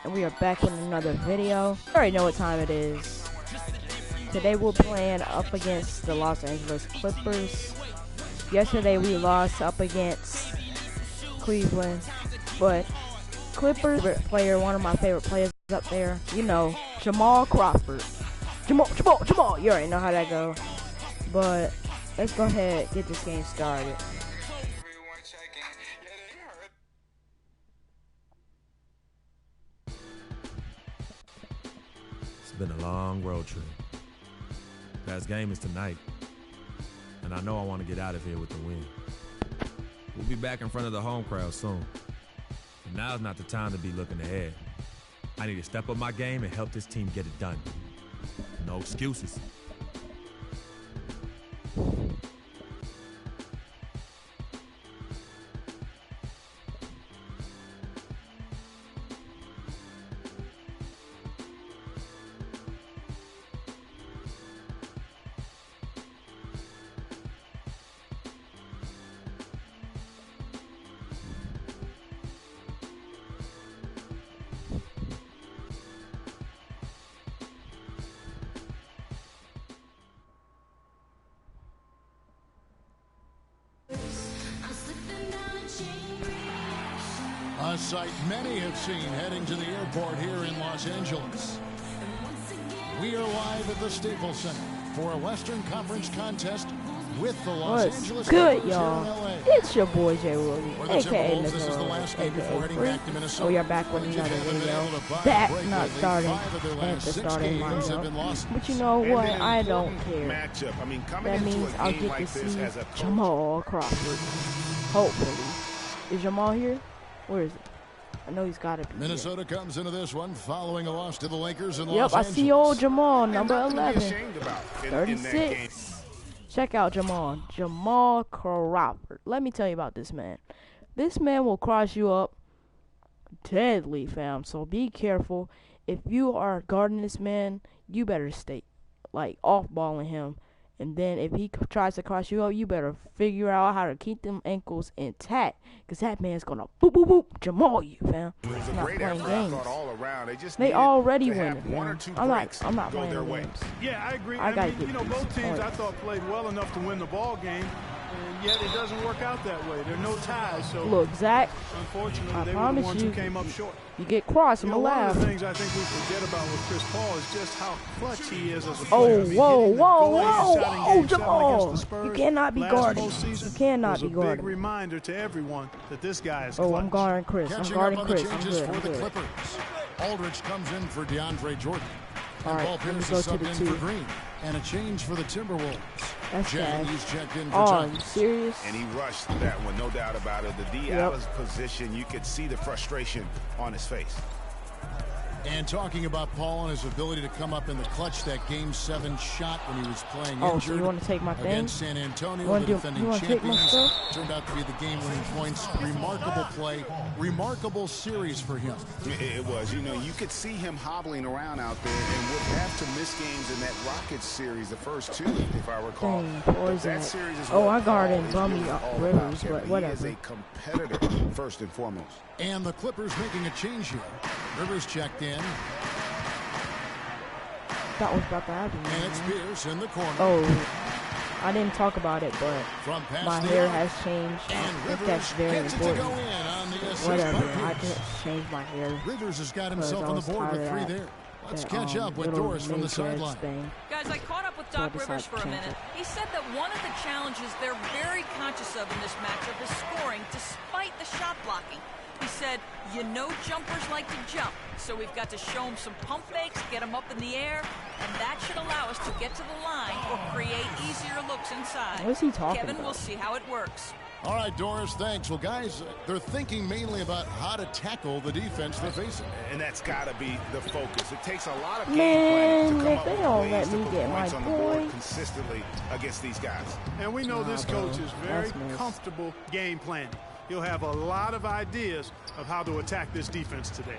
and we are back with another video. You already know what time it is. Today we're playing up against the Los Angeles Clippers. Yesterday we lost up against Cleveland, but Clippers player, one of my favorite players up there, you know, Jamal Crawford. Jamal, you already know how that goes. But let's go ahead and get this game started. It's been a long road trip. Last game is tonight, and I know I want to get out of here with the win. We'll be back in front of the home crowd soon. And now's not the time to be looking ahead. I need to step up my game and help this team get it done. No excuses. A sight many have seen heading to the airport here in Los Angeles. We are live at the Staples Center for a Western Conference contest with the Los Angeles good, Clippers y'all? here in LA. It's your boy Jay Willie, For the aka Timberwolves, this is the last game before heading back to Minnesota. We are back with another video. Back, not starting at the starting lineup. But you know what? I don't care. That means I'll get to see Jamal Crawford. Hopefully. Is Jamal here? Where is it? I know he's got to be Minnesota here. comes into this one following a loss to the Lakers in Yep, Los Angeles. I see old Jamal, number 11. 36. Check out Jamal Crawford. Let me tell you about this man. This man will cross you up deadly, fam. So be careful. If you are guarding this man, you better stay like off-balling him. And then if he tries to cross you up, you better figure out how to keep them ankles intact. Because that man's going to boop, boop, boop, Jamal you, fam. It's not playing games. They already winning, fam. I'm not playing the games. Yeah, I agree. I gotta mean, get both teams points. I thought played well enough to win the ball game. And yet it doesn't work out that way. There are no ties. So Look, Zach, unfortunately, I they were the promise ones you, who came up short. you get crossed, I'm One allowed. of the things I think we forget about with Chris Paul is just how clutch he is as a Oh, player. I mean, whoa, hitting the whoa, goal-lead shot in whoa, Game 7 against Jamal. the Spurs You cannot be last guarding. postseason You cannot was be a big guarding. reminder to everyone that this guy is Oh, clutch. I'm guarding Chris. I'm Catching guarding up on the Chris. I'm changes good. for I'm the good. Clippers. Aldridge comes in for DeAndre Jordan. All And right, Paul let me Pierce go is to subbed the in 2. for Green. And a change for the Timberwolves. That's Jennings bad. checked in for Oh, are you Thomas. serious? And he rushed that one, no doubt about it. The D out of position, you could see the frustration on his face. And talking about Paul and his ability to come up in the clutch, that Game 7 shot when he was playing Oh, so injured you want to take my thing? against San Antonio, You wanna the do- defending you wanna take my champions. stuff? Turned out to be the game-winning points. Remarkable play, remarkable series for him. It was. You know, you could see him hobbling around out there and would have to miss games in that Rockets series, the first two, if I recall. Dang, But poison that it. series is Oh, what I guarded Paul is Bummy really all Rivers, about here. but He whatever. is a competitor, first and foremost. And the Clippers making a change here. Rivers checked in, That was about to happen. and it's man. Pierce in the corner. Oh, I didn't talk about it, but From past my the hair arc. has changed. I And think Rivers that's very gets it to go important. in on the assist Whatever, by I Pierce. just changed my hair. Rivers has got Because himself I on the was board tired with of 3 that- there. Let's that, catch up with little Doris from the mini dreads sideline. thing. Guys, I caught up with So I Doc Rivers decided for to a change minute. it. He said that one of the challenges they're very conscious of in this matchup is scoring despite the shot blocking. He said, you know jumpers like to jump, so we've got to show them some pump fakes, get them up in the air, and that should allow us to get to the line or create easier looks inside. What is he talking Kevin, about? we'll see how it works. All right, Doris, thanks. Well, guys, they're thinking mainly about how to tackle the defense they're facing. And that's got to be the focus. It takes a lot of Man, game planning to come if up they with don't ways let to me put get my points on the board boy. consistently against these guys. And we know this bro, coach is very that's missed. comfortable game planning. He'll have a lot of ideas of how to attack this defense today.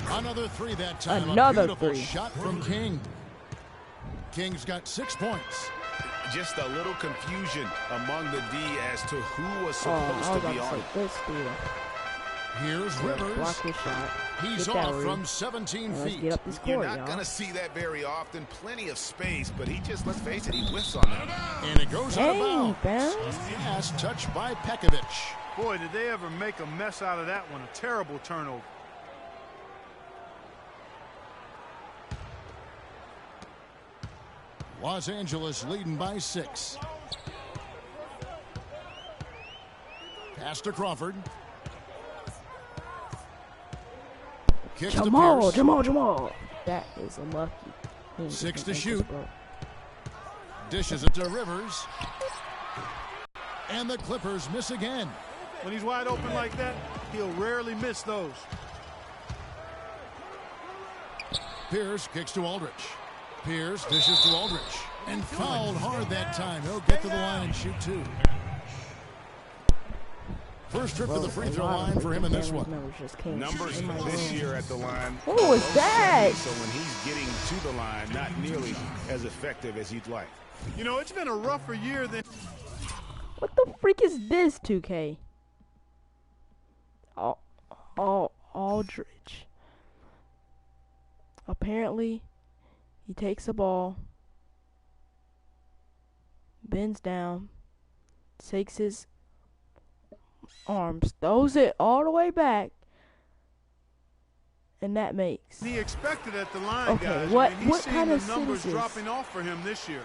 Another 3 that time. Another a beautiful 3. shot from King. King's got 6 points. Just a little confusion among the D as to who was Oh, supposed I was to about be to on say it. good steal. Here's Rivers. Block his shot. He's Get that, off Reed. from 17 Let's feet. get up this You're court, not y'all. going to see that very often. Plenty of space, but he just, let's face it, he whiffs on that. And it goes out of Dang, bounds. bounds. Pass touched by Pekovic. Boy, did they ever make a mess out of that one. A terrible turnover. Los Angeles leading by 6. Pass to Crawford. Kicks to Pierce. Jamal. That is unlucky. 6 to shoot. Dishes it to Rivers. And the Clippers miss again. When he's wide open like that, he'll rarely miss those. Pierce kicks to Aldridge. Pierce dishes to Aldridge. And fouled hard that time. He'll get to the line and shoot 2. First trip to the free throw line for him in this one. Numbers this year at the line. What was that? So when he's getting to the line, not nearly as effective as you'd like. You know, it's been a rougher year than... What the freak is this, 2K? Aldridge. Apparently, he takes the ball, bends down, takes his arms, throws it all the way back, and that makes. He expected at the line, Okay, guys. what- I mean, he's what seen kind the of numbers citizens? dropping off for him this year.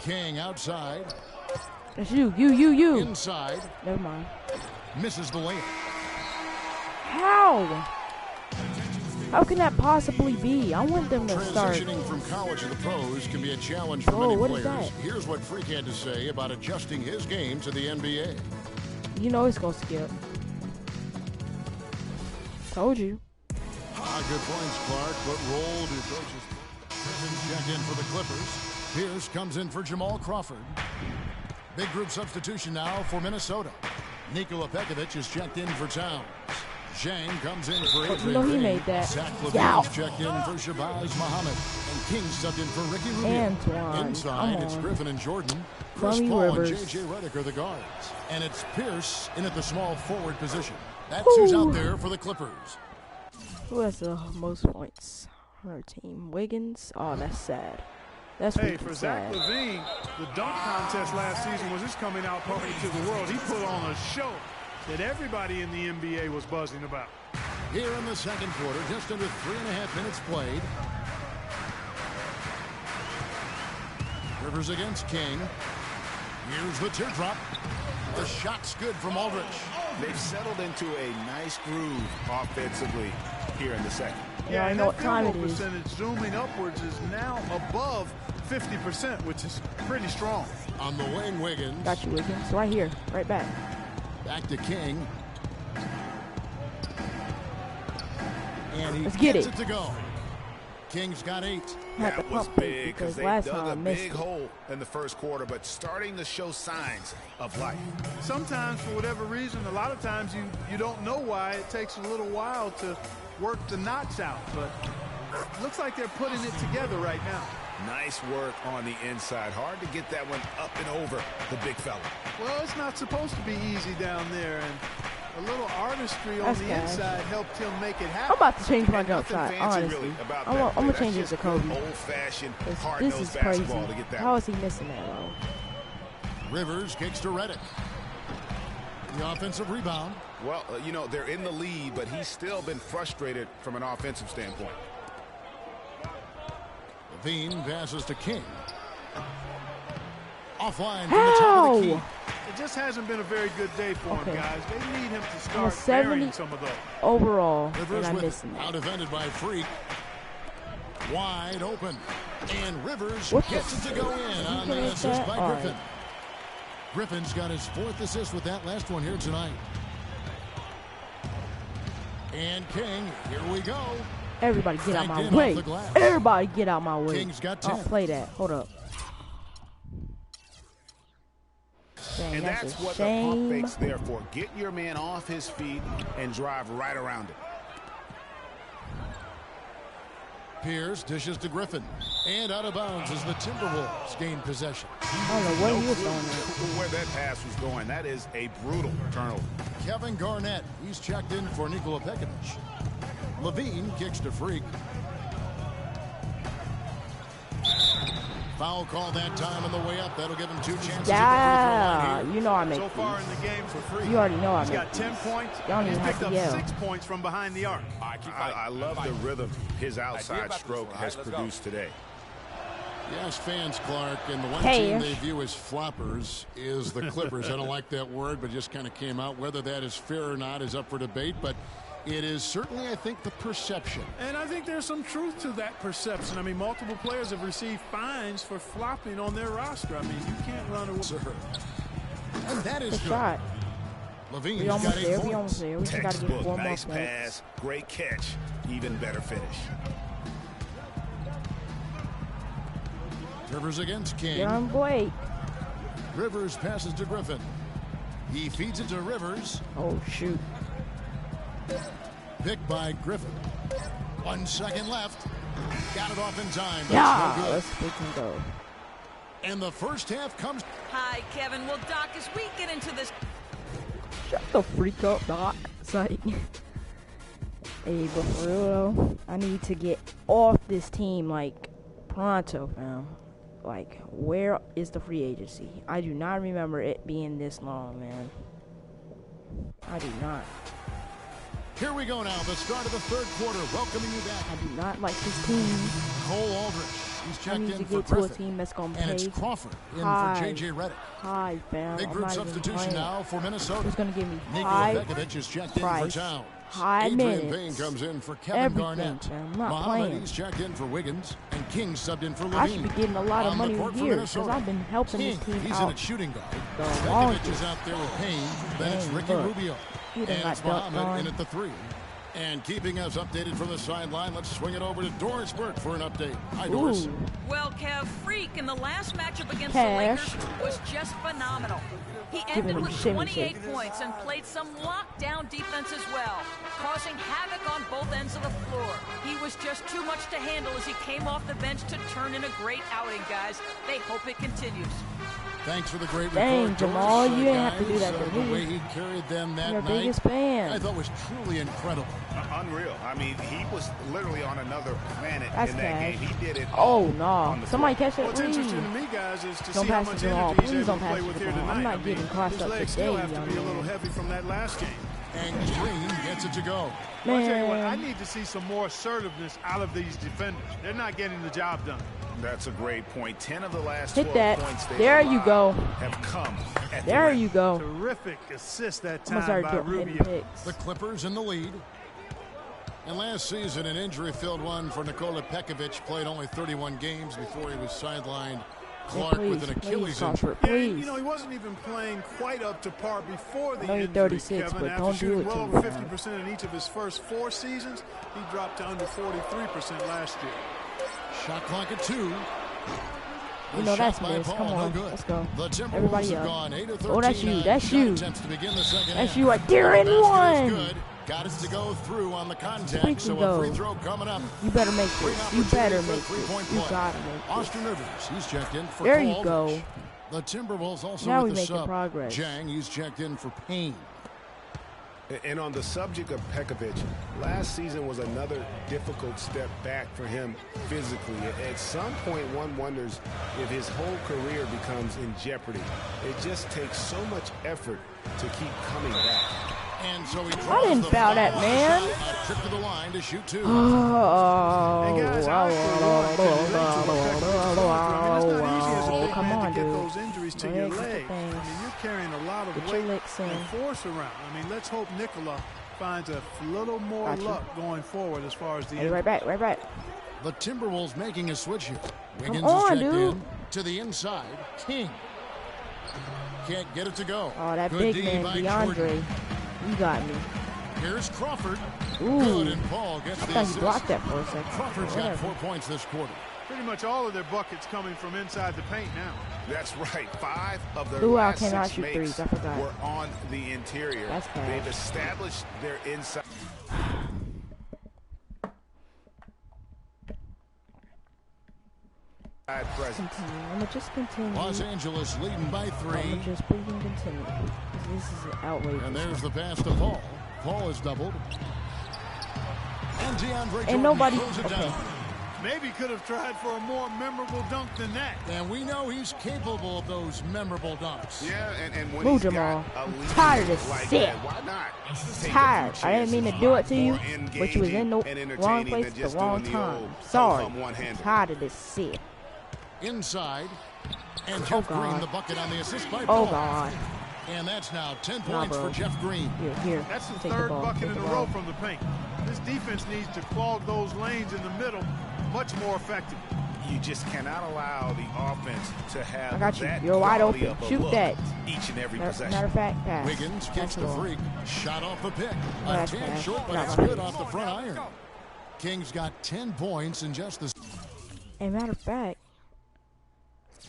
King outside. That's you. Inside. Never mind. Misses the layup. How? How can that possibly be? I want them to start. Transitioning from college to the pros can be a challenge for Whoa, many what is players. that? Here's what Freak had to say about adjusting his game to the NBA. You know it's gonna skip. Told you. Good points, Clark, but rolled his coaches. Griffin checked in for the Clippers. Pierce comes in for Jamal Crawford. Big group substitution now for Minnesota. Nikola Pekovic is checked in for Towns. Zhang comes in for Adrian You know he Green. made that. Zach Yeah. Levine's checked in for Shabazz Muhammad. And King subbed in for Ricky Rubio. Antoine, Inside, come it's on. Griffin and Jordan. Chris Dummy Paul Rivers. and J.J. Redick are the guards. And it's Pierce in at the small forward position. That's who's Ooh. out there for the Clippers. Who has the most points on our team? Wiggins? Oh, that's sad. That's Hey, freaking for Zach sad. LaVine, the dunk contest last season was his coming out party to the world. He put on a show that everybody in the NBA was buzzing about. Here in the second quarter, just under 3.5 minutes played. Rivers against King. Here's the teardrop. The shot's good from Aldridge. They've settled into a nice groove offensively here in the second. Yeah, I and know that what time field it goal is. percentage zooming upwards is now above 50%, which is pretty strong. On the wing, Wiggins. Got you, Wiggins. Right here. Right back. Back to King. And he Let's get gets it. to go. King's got 8. Had to That was pump fake big because because they last dug time I a missed big it. hole in the first quarter, but starting to show signs of life. Sometimes, for whatever reason, a lot of times you don't know why. It takes a little while to work the knots out, but it looks like they're putting it together right now. Nice work on the inside. Hard to get that one up and over the big fella. Well, it's not supposed to be easy down there, and a little artistry on That's the gas. inside helped him make it I'm happen. about to change my And jump nothing shot, fancy honestly. really about I'm that gonna play. change it That's to just good Kobe. old-fashioned, 'Cause this hard-nosed is crazy. basketball to get that How one. is he missing that, though? Rivers kicks to Redick. The offensive rebound. Well, you know, they're in the lead, but he's still been frustrated from an offensive standpoint. Levine passes to King. Offline from the top of the key. How? It just hasn't been a very good day for Okay. him, guys. They need him to I'm a start 70 burying some of those. overall, Rivers and I'm with missing it. that. Out defended by Freak. Wide open. And Rivers What the- gets it to go in on the Look at assist that. by All Griffin. right. Griffin's got his 4th assist with that last one here tonight. And King, here we go. Everybody get out Banked my in way. off the glass. Everybody get out my way. King's got Oh, 10. play that. Hold up. Dang, And that's that's a what the pump shame. fake's there for. Get your man off his feet and drive right around it. Pierce dishes to Griffin. And out of bounds as the Timberwolves gain possession. I don't know what he was doing Where that pass was going, that is a brutal turnover. Kevin Garnett, he's checked in for Nikola Pekovic. Levine kicks to Freak. Foul call that time on the way up. That'll give him 2 chances. Yeah, you know I make So far in the game for Freak, You already know I he's make got 10 points. Y'all don't He's even have picked to up yell. 6 points from behind the arc. I love the rhythm his outside stroke has produced today. Yes, fans, Clark, and the one Cash. team they view as floppers is the Clippers. I don't like that word, but just kind of came out. Whether that is fair or not is up for debate, but it is certainly, I think, the perception. And I think there's some truth to that perception. I mean, multiple players have received fines for flopping on their roster. I mean, you can't run away. Sir. And that is Good good. shot. Levine's We got almost 8 there. points. We almost there. We just got to get Textbook, 4 more nice points. pass, great catch, even better finish. Rivers against King. Young Blake. Rivers passes to Griffin. He feeds it to Rivers. Oh, shoot. Picked by Griffin. 1 second left. Got it off in time, but Yeah, it's no good. let's freaking go. And the first half comes. Hi, Kevin. Well, Doc, as we get into this Shut the freak up, Doc. It's like, hey, but for real though, I need to get off this team like pronto, fam. Like, where is the free agency? I do not remember it being this long, man. I do not. Here we go now, the start of the third quarter. Welcoming you back. I do not like this team. Cole Aldrich. He's I checked need to in for get to a Griffin. team that's gonna And pay. it's Crawford in high. for J.J. Redick. Hi, fam. Big I'm group not even substitution playing. now for Minnesota. Who's gonna give me Nikola high Pekovic is checked in for price, Towns. high Adrian minutes, Payne comes in for Kevin everything, Garnett. fam. I'm not Mohamed, playing. he's checked in for Wiggins. And King subbed in for Levine. I should be getting a lot of On the money court for here Minnesota. because I've been helping King, this team he's in out. at shooting guard. the Pekovic longest. is out there with Payne. Then it's Dang, Ricky look. Rubio. He And done got it's dunked Mohamed on. in at the 3. And keeping us updated from the sideline, let's swing it over to Doris Burke for an update. Hi, Doris. Ooh, Well, Kev, Freak in the last matchup against Cash. the Lakers was just phenomenal. He Giving ended him with shimmy 28 shake. points and played some lockdown defense as well, causing havoc on both ends of the floor. He was just too much to handle as he came off the bench to turn in a great outing, guys. They hope it continues. Thanks for the great Dang, report, Jamal, Doris. you didn't have to do Guys, that to the me. way he carried them that your night, biggest fan. I thought was truly incredible. Unreal. I mean, he was literally on another planet That's in that cash. game. He did it Oh all no! on the Somebody floor. catch that, What's please. interesting to me, guys, is to Don't see how pass much the ball. energy he's Please able don't to pass play the with here ball. I'm tonight. not I mean, getting crossed his up legs today, still have to young be a man. little heavy from that last game. And Green gets it to go. Well, I tell you what, I Man, need to see some more assertiveness out of these defenders. They're not getting the job done. That's a great point. 10 of the last Hit 12 that. points they've There you allowed go. have come at the there rim. you go. Terrific assist that I'm gonna time start by hitting Rubio. picks. The Clippers in the lead. And last season, an injury-filled one for Nikola Pekovic. Played only 31 games before he was sidelined. Clark please, with an Achilles please, injury. Crawford, Yeah, please. you know, he wasn't even playing quite up to par before the I know you're injury, 36, Kevin. but After don't do shooting it well to over me, man. 50% in each of his first 4 seasons, he dropped to under 43% last year. Shot clock at 2. You know that's miss. Come on, let's go. The Timberwolves Everybody have up. gone 8 of 13 Oh, that's you. on That's shot you. attempts to begin the second That's half. you right there The in basket is one. good. Got it to go through on the contact, Freaking so a go. free throw coming up. You better make Great this. You opportunity better for a make three-point this. You play. gotta make this. Austin Rivers, he's checked in for There Cole you go. Aldrich. The Timberwolves also Now with we the making sub. progress. Jang, he's checked in for Payne. And on the subject of Pekovic, last season was another difficult step back for him physically. At some point, one wonders if his whole career becomes in jeopardy. It just takes so much effort to keep coming back. And so he I didn't draws the foul that, foul man. shot, a trip to the line to shoot 2. Oh, And guys, I for one can relate to what Pekovic's going through. I mean, it's not easy as a big come man on, to get dude. those injuries to Go your ahead, get the leg. I things. mean, you're carrying a lot of Get your weight licks in. and force around. I mean, let's hope Nikola finds a little more Got you. luck going forward as far as the Hey, right back, right back. The Timberwolves making a switch here. Wiggins on, is checked dude. in to the inside. King can't get it to go. Oh, that Good big D man, by DeAndre. Jordan. You got me. Here's Crawford. Ooh. Good, and Paul gets I the thought assist. you blocked that for a second. Crawford's got Whatever. 4 points this quarter. Pretty much all of their buckets coming from inside the paint now. That's right. 5 of their Luau last cannot 6 shoot makes threes. I forgot. were on the interior. That's bad. They've established their inside. Continue. I'm gonna just continue. Los Angeles leading by 3. I'm gonna just freaking continue. This is outrageous. And there's the pass to Paul. Paul is doubled. And DeAndre Jordan and nobody. throws it Okay. down. Maybe could have tried for a more memorable dunk than that. And we know he's capable of those memorable dunks. Yeah, and when Move, he's Jamal. got a I'm lead tired of this like shit. that, why not? Take a Tired. few I didn't mean to chances. do it to you, More but you was in the engaging and wrong entertaining place than at the just wrong doing the time. old Sorry. ho-hum one-hander. Tired of this shit. Inside. And Jeff God. Green, the bucket on the assist by Oh Paul. God. And that's now 10 Nah, points bro. for Jeff Green. Here. That's the Take the third ball. bucket Take in the a ball. row from the paint. This defense needs to clog those lanes in the middle much more effectively. You just cannot allow the offense to have I got you. that You're wide quality open. of a Shoot look that. each and every Matter possession. of fact, pass. Wiggins kicks the That's all. freak. Shot off the pick. A That's tad bad. short, but Not it's right. good off the front iron. Kings got 10 points in just the... And matter of fact,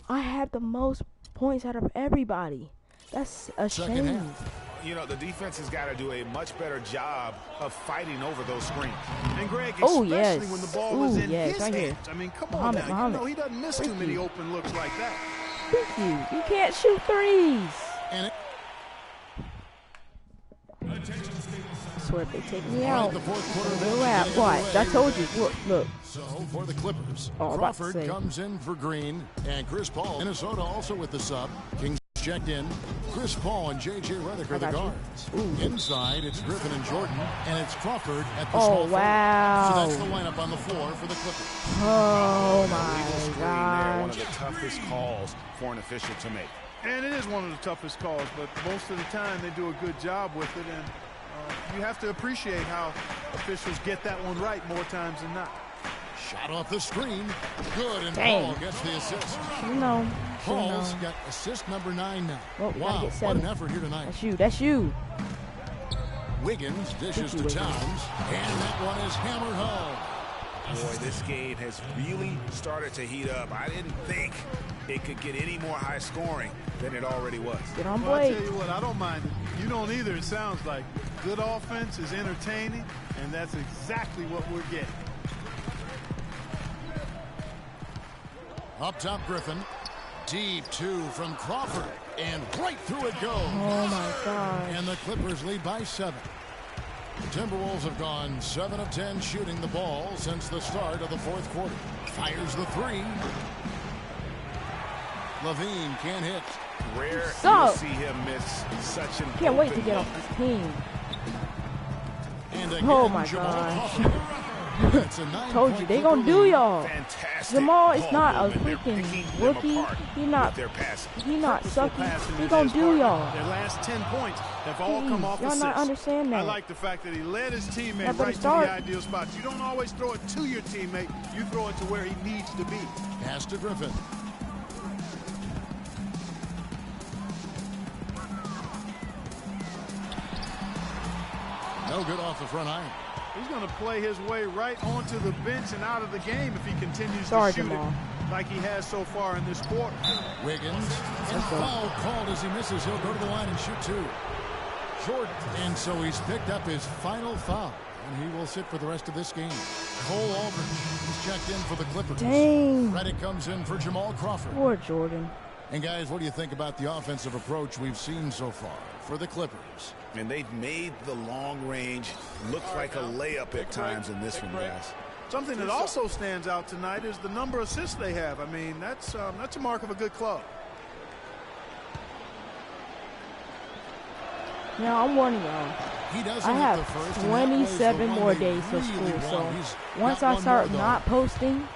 I had the most points out of everybody. That's a Second shame. half. You know, the defense has got to do a much better job of fighting over those screens. And Greg, Oh, especially yes. when the ball is Ooh, in yes, his right here. hands. I mean, come Muhammad, on now. Muhammad. You know, he doesn't miss too Thank many you. open looks like that. Thank you. You can't shoot threes. And it, I swear if they take me all out, right, the fourth quarter we'll bench laugh. getting Watch. I underway. told you. Look. So for the Clippers, Oh, I'm about to Crawford say. comes in for Green and Chris Paul. Minnesota also with the sub. Kings checked in. Chris Paul and J.J. Redick are the got you. guards. Ooh. Inside, it's Griffin and Jordan, and it's Crawford at the Oh, small forward. wow. So that's the lineup on the floor for the Clippers. Oh Illegal my screen there, one of gosh. the toughest calls for an official to make. And it is one of the toughest calls, but most of the time they do a good job with it. And you have to appreciate how officials get that one right more times than not. Shot off the screen. Good, and Dang. Paul gets the assist. You know. Paul's got assist number 9 now. Well, we gotta Wow, get what 7. an effort here tonight. That's you. That's you. Wiggins dishes to Wiggins. Towns, and that one is hammered home. Boy, this game has really started to heat up. I didn't think it could get any more high scoring than it already was. Get on Well, I Blake. tell you what, I don't mind it. You don't either, it sounds like. Good offense is entertaining, and that's exactly what we're getting. Up top, Griffin. Deep 2 from Crawford, and right through it goes. Oh my God. And the Clippers lead by 7. The Timberwolves have gone 7 of 10 shooting the ball since the start of the fourth quarter. Fires the 3. Levine can't hit. Rare So- to see him miss such an Can't wait to open get look. off this team. And again, Oh my Jamal gosh. Crawford. It's a 9-point Told you they Clipper gonna do lead. y'all. Fantastic Jamal is ball not a movement. They're freaking picking them rookie. apart He not- with their passing. He not Purposeful sucky. passing He is gonna his do part. y'all. Their last 10 points have all come off Y'all assists. not understand I that. like the fact that he led his teammate Y'all better right to start. the ideal spots. You don't always throw it to your teammate. You throw it to where he needs to be. Pass to Griffin. No good off the front iron. He's going to play his way right onto the bench and out of the game if he continues Sorry, to shoot Jamal. it like he has so far in this quarter. Wiggins, and foul called as he misses. He'll go to the line and shoot 2. Jordan, and so he's picked up his final foul, and he will sit for the rest of this game. Cole Aldridge is checked in for the Clippers. Dang. Redick comes in for Jamal Crawford. Poor Jordan. And guys, what do you think about the offensive approach we've seen so far for the Clippers? And they've made the long range look like a layup at times in this one, guys. Something that also stands out tonight is the number of assists they have. I mean, that's a mark of a good club. Now I'm warning y'all. He doesn't I hit have the first, and that was the 27 one more they days till really school. So want. He's once got I one start more, not though. posting,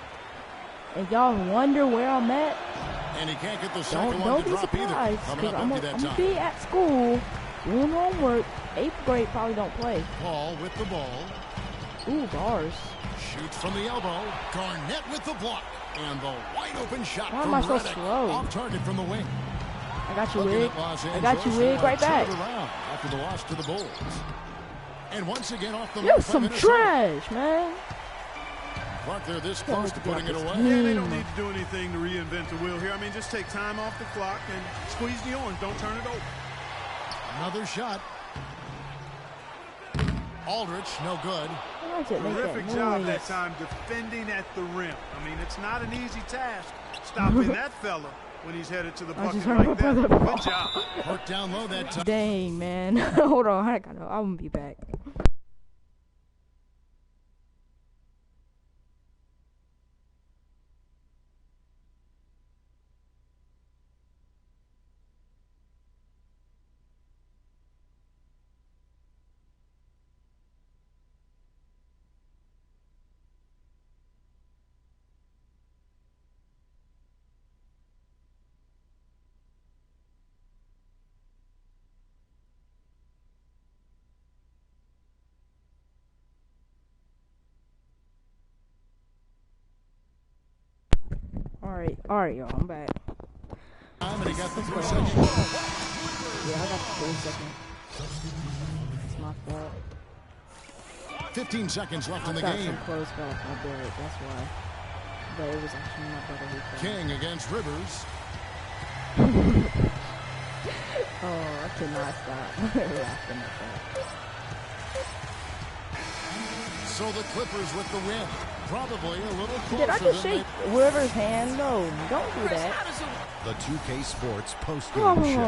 and y'all wonder where I'm at, And he can't get the second one don't to be drop either. surprised. Coming Because up I'm empty that gonna time. be at school doing homework. 8th grade probably don't play. Paul with the ball. Ooh, bars. Shoots from the elbow. Garnett with the block. And the wide open shot Why from am I so Redick. slow? Off target from the wing. I got you, Looking Wig. at Los I got you, Angeles, Wig, who right are back. turned around after the loss to the Bulls. And once again off the You mark by some Minnesota. trash, man. Clark, they're this Can't close wait to to get putting it off this away. Yeah, they don't need to do anything to reinvent the wheel here. I mean, just take time off the clock and squeeze the orange. Don't turn it over. Another shot. Aldrich, no good. I like to make Terrific that job noise. that time defending at the rim. I mean, it's not an easy task, stopping that fella when he's headed to the I just bucket heard like that. my brother. Good job. Work down low that time. Dang, man. Hold on. I'm gonna be back. Alright, y'all. I'm back. And he got the 3 Yeah, seconds. I got the 3 seconds. It's my fault. 15 seconds left in the Got game. some close back. I buried. That's why. But it was actually my brother who fell. King against Rivers. Oh, I cannot stop laughing at that. So the Clippers with the win. Probably a little closer Did I just than shake Rivers' hand? No, don't do that. the 2K Sports post-game show.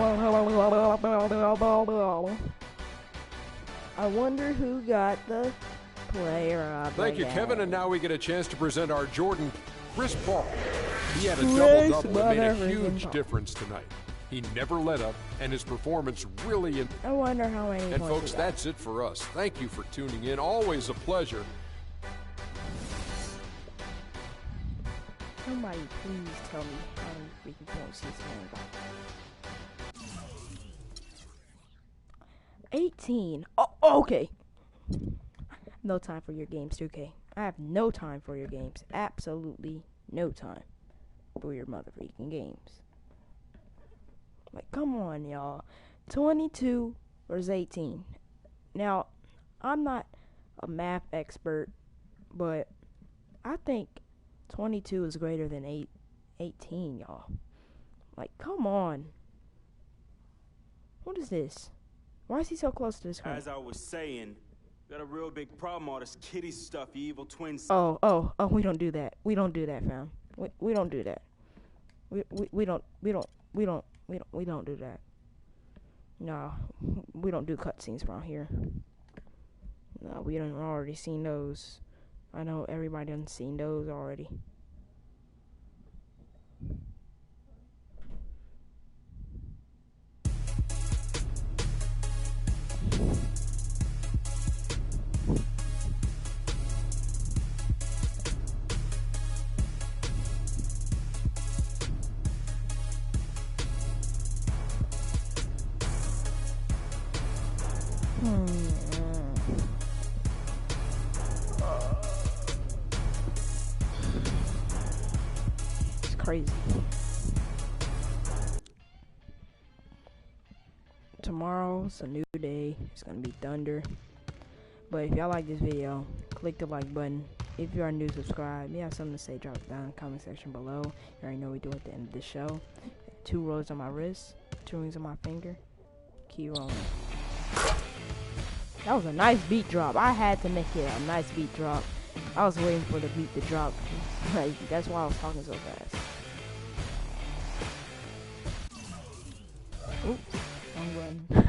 I wonder who got the player of the Thank you, game. Kevin. And now we get a chance to present our Jordan, Chris Paul. He had a Chris double-double that made a motherfucking huge Paul. difference tonight. He never let up, and his performance really... I wonder how many And points folks, he got. that's it for us. Thank you for tuning in. Always a pleasure. Somebody please tell me how many freaking points this man got. 18. Oh, okay. No time for your games, 2K. I have no time for your games. Absolutely no time for your mother freaking games. Like, come on, y'all. 22 versus 18. Now, I'm not a math expert, but I think 22 is greater than 18, y'all. Like, come on. What is this? Why is he so close to the screen? As I was saying, got a real big problem, all this kitty stuff, you evil twins. Oh, we don't do that. We don't do that, fam. We don't do that. We don't do that. No, we don't do cutscenes around here. No, we done already seen those. I know everybody done seen those already. It's crazy. Tomorrow's a new day. It's gonna be thunder. But if y'all like this video, click the like button. If you are new, subscribe. If you have something to say, drop it down in the comment section below. You already know what we do at the end of the show. 2 rolls on my wrist, 2 rings on my finger. Keep rolling. That was a nice beat drop. I had to make it a nice beat drop. I was waiting for the beat to drop. Like, that's why I was talking so fast. Oops, wrong button.